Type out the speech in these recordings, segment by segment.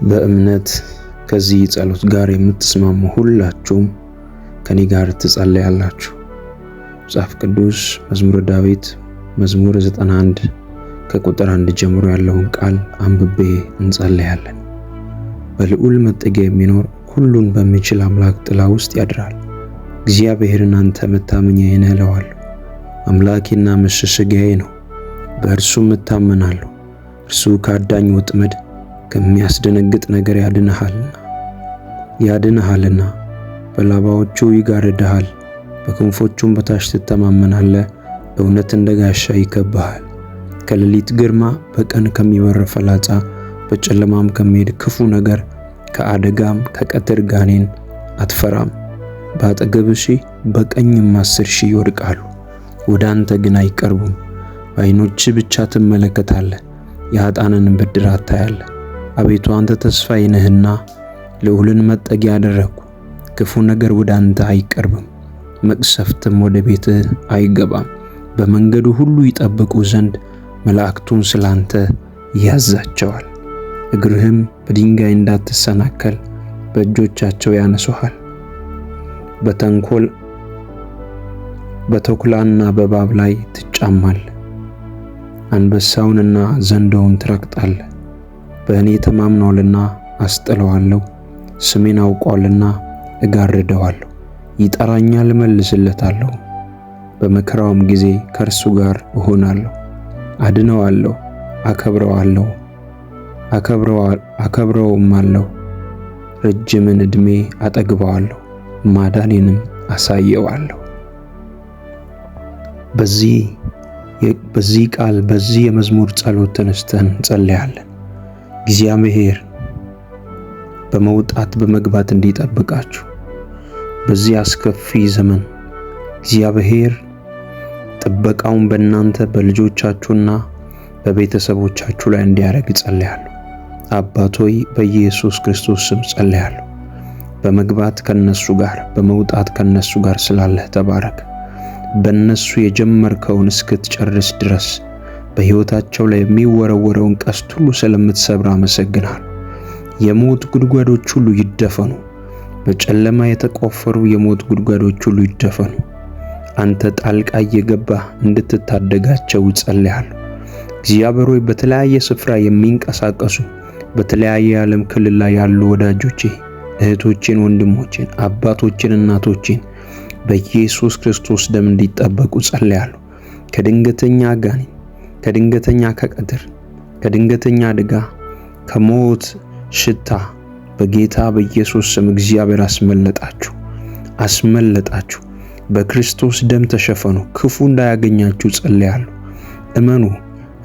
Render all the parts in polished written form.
በእምነት ከዚህ ጸሎት ጋር የምትስማሙ ሁላችሁም ከኔ ጋር ትጸልያላችሁ። መጽሐፍ ቅዱስ መዝሙረ ዳዊት መዝሙር 91 ከቁጥር 1 ጀምሮ ያለውን ቃል አንብቤ እንጸልያለን። በልዑል መጠጊያ የሚኖር ሁሉን በሚችል አምላክ ጥላ ውስጥ ያድራል። እግዚአብሔርን አንተ መታመኛዬ ነህ እለዋለሁ። አምላኬና መሸሸጊያዬ ነው፣ በእርሱም እታመናለሁ። እርሱ ከአዳኝ ወጥመድ ከሚያስደነግጥ ነገር ያድንሃልና በላባዎቹ ይጋርድሃል። በክንፎቹም በታች ትተማመናለህ። እውነት እንደ ጋሻ ይከብብሃል። ከሌሊት ግርማ፣ በቀን ከሚበር ፍላጻ፣ በጨለማም ከሚሄድ ክፉ ነገር፣ ከአደጋም ከቀትር ጋኔን አትፈራም። በአጠገብህ 1000 በቀኝም 10,000 ይወድቃሉ፣ ወደ አንተ ግን አይቀርቡም። በዓይኖችህ ብቻ ትመለከታለህ፣ የኃጥአንን ብድራት ታያለህ። አቤቱ አንተ ተስፋዬ ነህና ልዑልን መጠጊያ አደረግሁ። ክፉ ነገር ወደ አንተ አይቀርብም፣ መቅሰፍትም ወደ ቤትህ አይገባም። በመንገዱ ሁሉ ይጠብቁ ዘንድ መላእክቱን ስላንተ ያዛቸዋል። እግርህም በድንጋይ እንዳትሰናከል በእጆቻቸው ያነሱሃል። በተኩላና በእባብ ላይ ትጫማለህ፣ አንበሳውንና ዘንዶውን ትረግጣለህ። በእኔ ተማምኗልና አስጥለዋለሁ፣ ስሜን አውቋልና እጋርደዋለሁ። ይጠራኛል እመልስለታለሁ፣ በመከራውም ጊዜ ከእርሱ ጋር እሆናለሁ። አድነዋለሁ፣ አከብረውማለሁ። ረጅምን ዕድሜ አጠግበዋለሁ፣ ማዳኔንም አሳየዋለሁ። በዚህ ቃል በዚህ የመዝሙር ጸሎት ተነስተን እንጸልያለን። እግዚአብሔር በመውጣት በመግባት እንዲጠብቃችሁ በዚህ አስከፊ ዘመን እግዚአብሔር ጥበቃውን በእናንተ በልጆቻችሁና በቤተሰቦቻችሁ ላይ እንዲያደርግ ጸልያለሁ። አባት ሆይ በኢየሱስ ክርስቶስ ስም ጸልያለሁ። በመግባት ከነሱ ጋር በመውጣት ከነሱ ጋር ስላለህ ተባረክ። በእነሱ የጀመርከውን እስክትጨርስ ድረስ በሕይወታቸው ላይ የሚወረወረውን ቀስት ሁሉ ስለምትሰብር አመሰግናለሁ። የሞት ጉድጓዶች ሁሉ ይደፈኑ። በጨለማ የተቆፈሩ የሞት ጉድጓዶች ሁሉ ይደፈኑ። አንተ ጣልቃ እየገባህ እንድትታደጋቸው ጸልያለሁ። እግዚአብሔር ሆይ በተለያየ ስፍራ የሚንቀሳቀሱ በተለያየ የዓለም ክልል ላይ ያሉ ወዳጆቼ፣ እህቶቼን፣ ወንድሞቼን፣ አባቶቼን፣ እናቶቼን በኢየሱስ ክርስቶስ ደም እንዲጠበቁ ጸልያለሁ። ከድንገተኛ ጋኔን፣ ከድንገተኛ ከቀትር፣ ከድንገተኛ አደጋ፣ ከሞት ሽታ በጌታ በኢየሱስ ስም እግዚአብሔር አስመለጣችሁ። በክርስቶስ ደም ተሸፈኑ። ክፉ እንዳያገኛችሁ ጸልያለሁ። እመኑ፣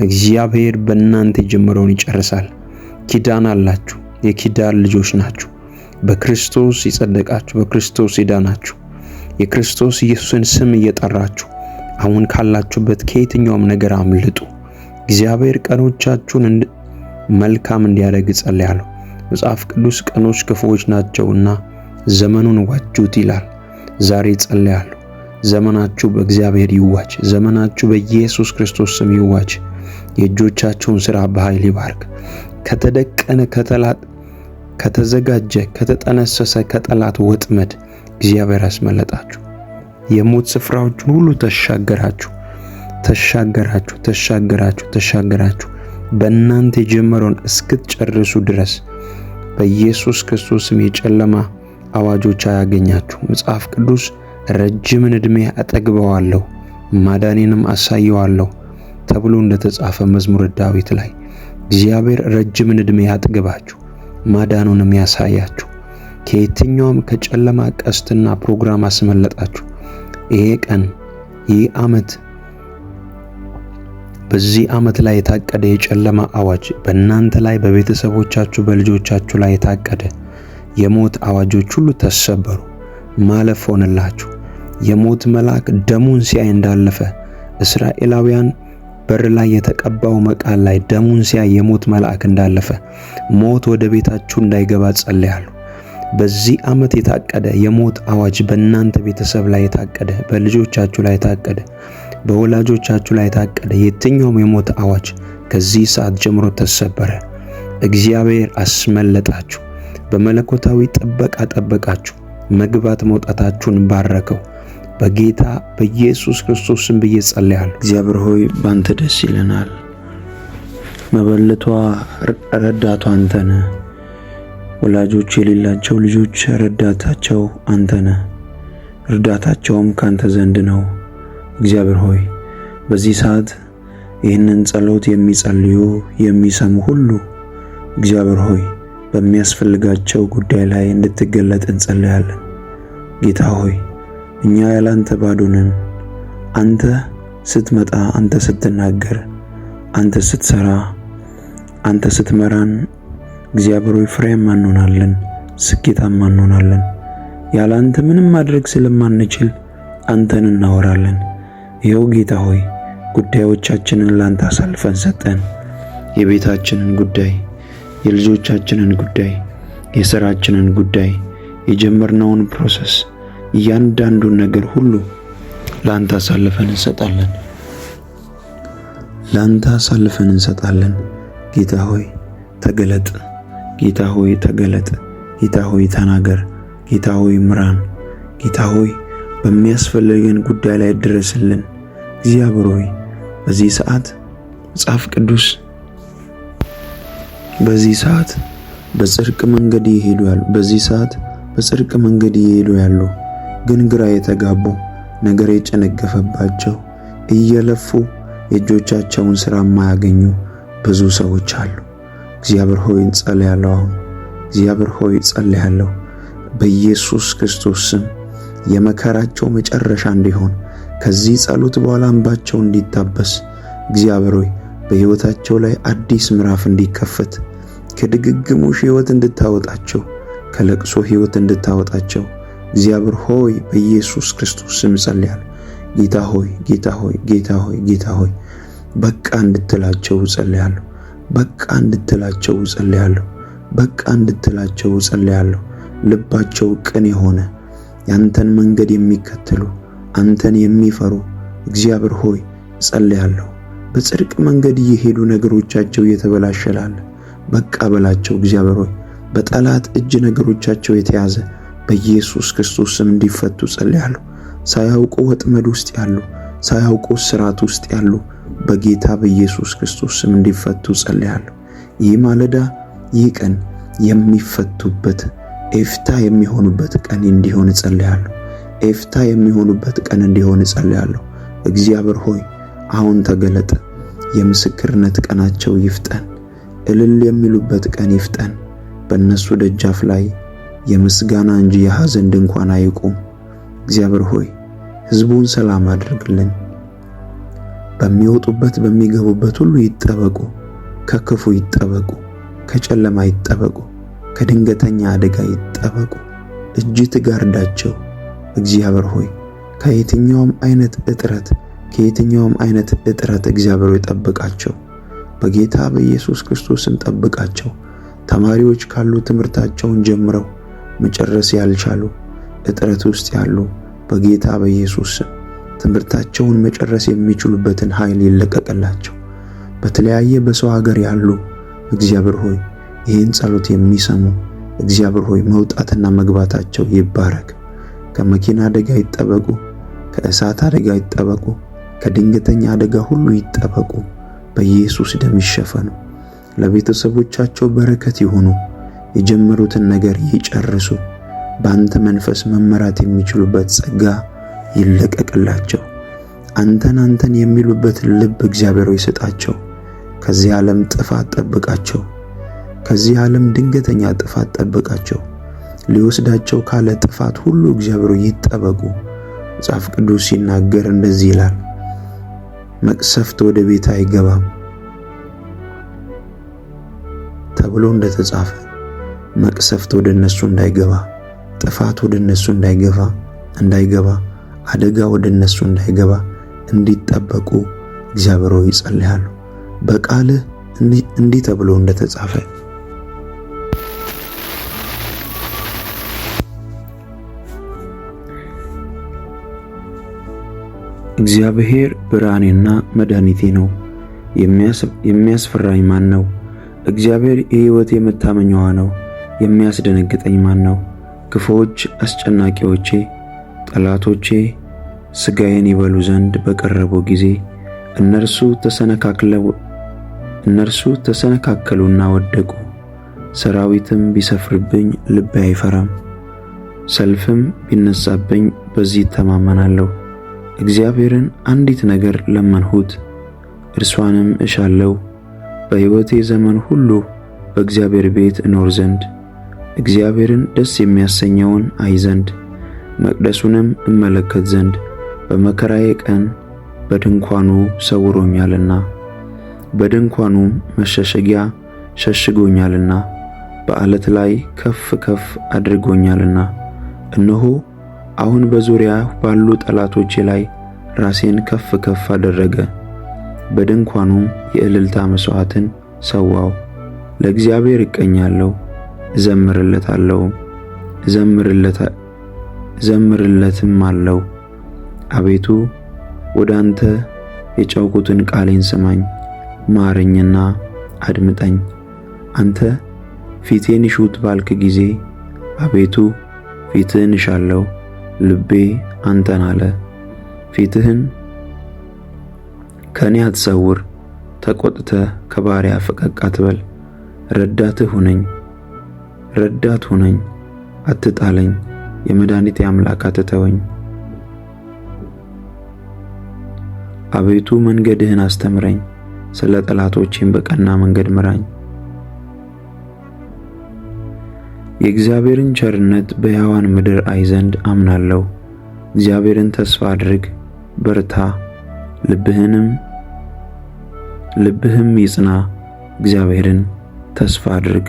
እግዚአብሔር በእናንተ የጀመረውን ይጨርሳል። ኪዳን አላችሁ፣ የኪዳን ልጆች ናችሁ። በክርስቶስ የጸደቃችሁ፣ በክርስቶስ የዳናችሁ፣ የክርስቶስ ኢየሱስን ስም እየጠራችሁ አሁን ካላችሁበት ከየትኛውም ነገር አምልጡ። እግዚአብሔር ቀኖቻችሁን መልካም እንዲያደርግ ጸልያለሁ። መጽሐፍ ቅዱስ ቀኖች ክፉዎች ናቸውና ዘመኑን ዋጁት ይላል። ዛሬ ጸልያለሁ፣ ዘመናችሁ በእግዚአብሔር ይዋጅ። ዘመናችሁ በኢየሱስ ክርስቶስ ስም ይዋጅ። የእጆቻችሁን ሥራ በኃይል ይባርክ። ከተደቀነ ከተዘጋጀ ከተጠነሰሰ ከጠላት ወጥመድ እግዚአብሔር ያስመለጣችሁ። የሞት ስፍራዎችን ሁሉ ተሻገራችሁ። በእናንተ የጀመረውን እስክትጨርሱ ድረስ በኢየሱስ ክርስቶስም የጨለማ አዋጆች አያገኛችሁ። መጽሐፍ ቅዱስ ረጅምን ዕድሜ አጠግበዋለሁ ማዳኔንም አሳየዋለሁ ተብሎ እንደተጻፈ መዝሙረ ዳዊት ላይ እግዚአብሔር ረጅምን ዕድሜ ያጥግባችሁ፣ ማዳኑንም ያሳያችሁ። ከየትኛውም ከጨለማ ቀስትና ፕሮግራም አስመለጣችሁ። ይሄ ቀን ይህ ዓመት በዚህ ዓመት ላይ የታቀደ የጨለማ አዋጅ በእናንተ ላይ በቤተሰቦቻችሁ በልጆቻችሁ ላይ የታቀደ የሞት አዋጆች ሁሉ ተሰበሩ፣ ማለፍ ሆነላችሁ። የሞት መልአክ ደሙን ሲያይ እንዳለፈ እስራኤላውያን በር ላይ የተቀባው መቃል ላይ ደሙን ሲያይ የሞት መልአክ እንዳለፈ ሞት ወደ ቤታችሁ እንዳይገባ ጸልያለሁ። በዚህ ዓመት የታቀደ የሞት አዋጅ በእናንተ ቤተሰብ ላይ የታቀደ በልጆቻችሁ ላይ የታቀደ በወላጆቻችሁ ላይ የታቀደ የትኛውም የሞት አዋጅ ከዚህ ሰዓት ጀምሮ ተሰበረ። እግዚአብሔር አስመለጣችሁ፣ በመለኮታዊ ጥበቃ ጠበቃችሁ፣ መግባት መውጣታችሁን ባረከው። በጌታ በኢየሱስ ክርስቶስ ስም ብዬ ጸልያለሁ። እግዚአብሔር ሆይ ባንተ ደስ ይለናል። መበለቷ ረዳቷ አንተ ነህ። ወላጆች የሌላቸው ልጆች ረዳታቸው አንተ ነህ። እርዳታቸውም ካንተ ዘንድ ነው። እግዚአብሔር ሆይ በዚህ ሰዓት ይህንን ጸሎት የሚጸልዩ የሚሰሙ ሁሉ እግዚአብሔር ሆይ በሚያስፈልጋቸው ጉዳይ ላይ እንድትገለጥ እንጸልያለን። ጌታ ሆይ እኛ ያላንተ ባዶ ነን። አንተ ስትመጣ፣ አንተ ስትናገር፣ አንተ ስትሰራ፣ አንተ ስትመራን እግዚአብሔር ሆይ ፍሬያማ እንሆናለን፣ ስኬታማ እንሆናለን። ያላንተ ምንም ማድረግ ስለማንችል አንተን እናወራለን። ይኸው ጌታ ሆይ ጉዳዮቻችንን ላንተ አሳልፈን ሰጠን። የቤታችንን ጉዳይ፣ የልጆቻችንን ጉዳይ፣ የሥራችንን ጉዳይ፣ የጀመርነውን ፕሮሰስ፣ እያንዳንዱን ነገር ሁሉ ላንተ አሳልፈን እንሰጣለን። ላንተ አሳልፈን እንሰጣለን። ጌታ ሆይ ተገለጥ። ጌታ ሆይ ተገለጥ። ጌታ ሆይ ተናገር። ጌታ ሆይ ምራን። ጌታ ሆይ በሚያስፈልገን ጉዳይ ላይ ድረስልን። እግዚአብሔር ሆይ በዚህ ሰዓት መጽሐፍ ቅዱስ በዚህ ሰዓት በጽድቅ መንገድ ይሄዱ ያሉ በዚህ ሰዓት በጽድቅ መንገድ ይሄዱ ያሉ ግን ግራ የተጋቡ ነገር የጨነገፈባቸው እየለፉ የእጆቻቸውን ሥራ የማያገኙ ብዙ ሰዎች አሉ። እግዚአብሔር ሆይ እንጸልያለሁ። አሁን እግዚአብሔር ሆይ ጸልያለሁ በኢየሱስ ክርስቶስ ስም የመከራቸው መጨረሻ እንዲሆን፣ ከዚህ ጸሎት በኋላ እንባቸው እንዲታበስ፣ እግዚአብሔር ሆይ በሕይወታቸው ላይ አዲስ ምዕራፍ እንዲከፈት፣ ከድግግሞሽ ሕይወት እንድታወጣቸው፣ ከለቅሶ ሕይወት እንድታወጣቸው እግዚአብሔር ሆይ በኢየሱስ ክርስቶስ ስም ጸልያለሁ። ጌታ ሆይ ጌታ ሆይ ጌታ ሆይ ጌታ ሆይ በቃ እንድትላቸው ጸልያለሁ። በቃ እንድትላቸው ጸልያለሁ። በቃ እንድትላቸው ጸልያለሁ። ልባቸው ቅን የሆነ ያንተን መንገድ የሚከተሉ አንተን የሚፈሩ እግዚአብሔር ሆይ ጸልያለሁ። በጽድቅ መንገድ እየሄዱ ነገሮቻቸው እየተበላሸላል በቃ በላቸው። እግዚአብሔር ሆይ በጠላት እጅ ነገሮቻቸው የተያዘ በኢየሱስ ክርስቶስ ስም እንዲፈቱ ጸልያለሁ። ሳያውቁ ወጥመድ ውስጥ ያሉ፣ ሳያውቁ ስራት ውስጥ ያሉ በጌታ በኢየሱስ ክርስቶስ ስም እንዲፈቱ ጸልያለሁ። ይህ ማለዳ ይህ ቀን የሚፈቱበት ኤፍታ የሚሆኑበት ቀን እንዲሆን ጸልያለሁ። ኤፍታ የሚሆኑበት ቀን እንዲሆን ጸልያለሁ። እግዚአብሔር ሆይ አሁን ተገለጥ። የምስክርነት ቀናቸው ይፍጠን። እልል የሚሉበት ቀን ይፍጠን። በእነሱ ደጃፍ ላይ የምስጋና እንጂ የሐዘን ድንኳን አይቁም። እግዚአብሔር ሆይ ሕዝቡን ሰላም አድርግልን። በሚወጡበት በሚገቡበት ሁሉ ይጠበቁ። ከክፉ ይጠበቁ፣ ከጨለማ ይጠበቁ፣ ከድንገተኛ አደጋ ይጠበቁ። እጅ ትጋርዳቸው። እግዚአብሔር ሆይ ከየትኛውም አይነት እጥረት እግዚአብሔር ሆይ ጠብቃቸው። በጌታ በኢየሱስ ክርስቶስም ጠብቃቸው። ተማሪዎች ካሉ ትምህርታቸውን ጀምረው መጨረስ ያልቻሉ እጥረት ውስጥ ያሉ በጌታ በኢየሱስ ትምህርታቸውን መጨረስ የሚችሉበትን ኃይል ይለቀቅላቸው። በተለያየ በሰው ሀገር ያሉ እግዚአብሔር ሆይ ይህን ጸሎት የሚሰሙ እግዚአብሔር ሆይ መውጣትና መግባታቸው ይባረክ። ከመኪና አደጋ ይጠበቁ፣ ከእሳት አደጋ ይጠበቁ፣ ከድንገተኛ አደጋ ሁሉ ይጠበቁ። በኢየሱስ ደም ይሸፈኑ። ለቤተሰቦቻቸው በረከት ይሁኑ። የጀመሩትን ነገር ይጨርሱ። በአንተ መንፈስ መመራት የሚችሉበት ጸጋ ይለቀቅላቸው። አንተን የሚሉበት ልብ እግዚአብሔር ሆይ ስጣቸው። ከዚህ ዓለም ጥፋት ጠብቃቸው። ከዚህ ዓለም ድንገተኛ ጥፋት ጠብቃቸው። ሊወስዳቸው ካለ ጥፋት ሁሉ እግዚአብሔር ሆይ ይጠበቁ። መጽሐፍ ቅዱስ ሲናገር እንደዚህ ይላል፣ መቅሰፍት ወደ ቤት አይገባም ተብሎ እንደተጻፈ መቅሰፍት ወደ እነሱ እንዳይገባ፣ ጥፋት ወደ እነሱ እንዳይገባ፣ አደጋ ወደ እነሱ እንዳይገባ እንዲጠበቁ እግዚአብሔር ሆይ ይጸልያሉ። በቃልህ እንዲህ ተብሎ እንደተጻፈ እግዚአብሔር ብርሃኔና መድኃኒቴ ነው፣ የሚያስፈራኝ ማን ነው? እግዚአብሔር የሕይወቴ መታመኛዋ ነው። የሚያስደነግጠኝ ማን ነው? ክፉዎች አስጨናቂዎቼ፣ ጠላቶቼ ሥጋዬን ይበሉ ዘንድ በቀረቡ ጊዜ እነርሱ ተሰነካከሉና ወደቁ። ሰራዊትም ቢሰፍርብኝ ልቤ አይፈራም። ሰልፍም ቢነሳብኝ በዚህ እተማመናለሁ። እግዚአብሔርን አንዲት ነገር ለመንሁት፣ እርሷንም እሻለሁ፣ በሕይወቴ ዘመን ሁሉ በእግዚአብሔር ቤት እኖር ዘንድ፣ እግዚአብሔርን ደስ የሚያሰኘውን አይ ዘንድ፣ መቅደሱንም እመለከት ዘንድ። በመከራዬ ቀን በድንኳኑ ሰውሮኛልና፣ በድንኳኑም መሸሸጊያ ሸሽጎኛልና፣ በዓለት ላይ ከፍ ከፍ አድርጎኛልና። እነሆ አሁን በዙሪያ ባሉ ጠላቶቼ ላይ ራሴን ከፍ ከፍ አደረገ። በድንኳኑም የእልልታ መሥዋዕትን ሰዋው። ለእግዚአብሔር እቀኛለሁ፣ እዘምርለትም አለው። አቤቱ ወደ አንተ የጮኽኩትን ቃሌን ስማኝ፣ ማረኝና አድምጠኝ። አንተ ፊቴን ይሹት ባልክ ጊዜ አቤቱ ፊትህን እሻለሁ። ልቤ አንተን አለ። ፊትህን ከኔ አትሰውር፣ ተቆጥተህ ከባሪያ ፈቀቅ አትበል። ረዳት ሁነኝ፣ አትጣለኝ። የመድኃኒቴ አምላክ አትተወኝ። አቤቱ መንገድህን አስተምረኝ፣ ስለ ጠላቶቼም በቀና መንገድ ምራኝ። የእግዚአብሔርን ቸርነት በሕያዋን ምድር አይ ዘንድ አምናለሁ። እግዚአብሔርን ተስፋ አድርግ፣ በርታ፣ ልብህም ይጽና። እግዚአብሔርን ተስፋ አድርግ።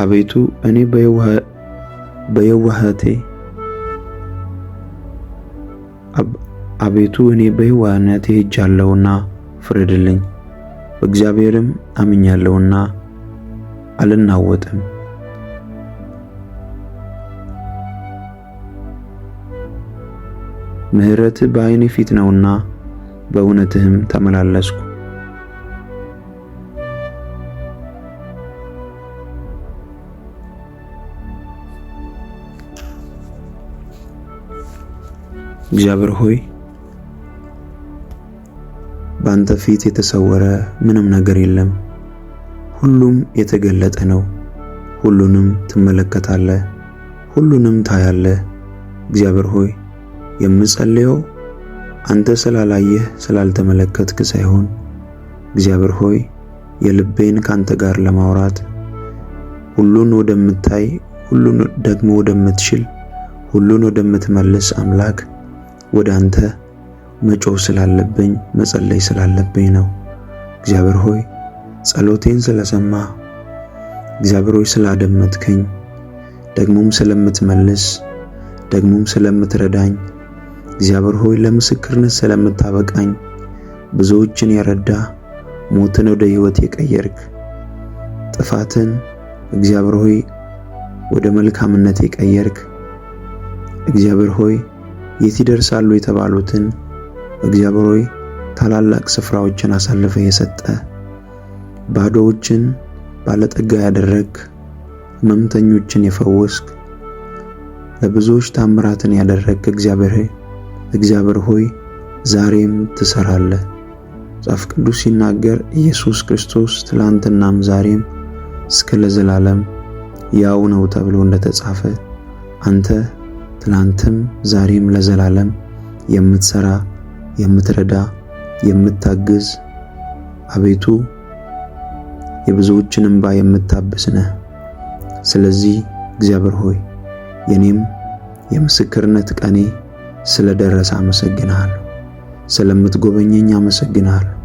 አቤቱ እኔ በየዋህነቴ ሄጃለሁና ፍረድልኝ። በእግዚአብሔርም አምኛለሁና አልናወጥም። ምሕረትህ በዓይኔ ፊት ነውና በእውነትህም ተመላለስኩ። እግዚአብሔር ሆይ በአንተ ፊት የተሰወረ ምንም ነገር የለም። ሁሉም የተገለጠ ነው። ሁሉንም ትመለከታለህ፣ ሁሉንም ታያለህ። እግዚአብሔር ሆይ የምጸልየው አንተ ስላላየህ ስላልተመለከትክ ሳይሆን እግዚአብሔር ሆይ የልቤን ካንተ ጋር ለማውራት ሁሉን ወደምታይ፣ ሁሉን ደግሞ ወደምትችል፣ ሁሉን ወደምትመልስ አምላክ ወደ አንተ መጮህ ስላለብኝ መጸለይ ስላለብኝ ነው። እግዚአብሔር ሆይ ጸሎቴን ስለሰማ፣ እግዚአብሔር ሆይ ስላደመጥከኝ፣ ደግሞም ስለምትመልስ፣ ደግሞም ስለምትረዳኝ፣ እግዚአብሔር ሆይ ለምስክርነት ስለምታበቃኝ፣ ብዙዎችን የረዳ፣ ሞትን ወደ ሕይወት የቀየርክ፣ ጥፋትን እግዚአብሔር ሆይ ወደ መልካምነት የቀየርክ፣ እግዚአብሔር ሆይ የት ይደርሳሉ የተባሉትን እግዚአብሔር ሆይ ታላላቅ ስፍራዎችን አሳልፈ የሰጠ፣ ባዶዎችን ባለጠጋ ያደረግ፣ ሕመምተኞችን የፈወስክ፣ ለብዙዎች ታምራትን ያደረግ እግዚአብሔር ሆይ ዛሬም ትሰራለህ። መጽሐፍ ቅዱስ ሲናገር ኢየሱስ ክርስቶስ ትላንትናም ዛሬም እስከ ለዘላለም ያው ነው ተብሎ እንደተጻፈ አንተ ትላንትም ዛሬም ለዘላለም የምትሰራ፣ የምትረዳ፣ የምታግዝ፣ አቤቱ የብዙዎችን እንባ የምታብስ ነህ። ስለዚህ እግዚአብሔር ሆይ የኔም የምስክርነት ቀኔ ስለደረሰ አመሰግንሃለሁ። ስለምትጎበኘኝ አመሰግንሃለሁ።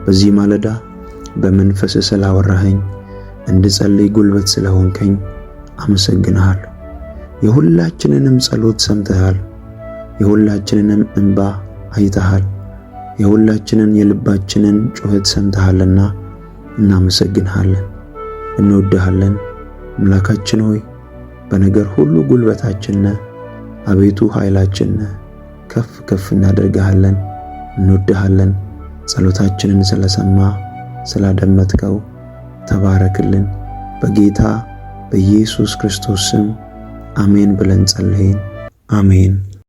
በዚህ ማለዳ በመንፈስ ስላወራኸኝ፣ እንድጸልይ ጉልበት ስለሆንከኝ አመሰግንሃለሁ። የሁላችንንም ጸሎት ሰምተሃል። የሁላችንንም እንባ አይተሃል። የሁላችንን የልባችንን ጩኸት ሰምተሃልና እናመሰግንሃለን፣ እንወድሃለን። አምላካችን ሆይ በነገር ሁሉ ጉልበታችን ነህ። አቤቱ ኃይላችን ነህ። ከፍ ከፍ እናደርግሃለን፣ እንወድሃለን። ጸሎታችንን ስለሰማ ስላደመጥከው ተባረክልን። በጌታ በኢየሱስ ክርስቶስ ስም አሜን ብለን ጸለይን። አሜን።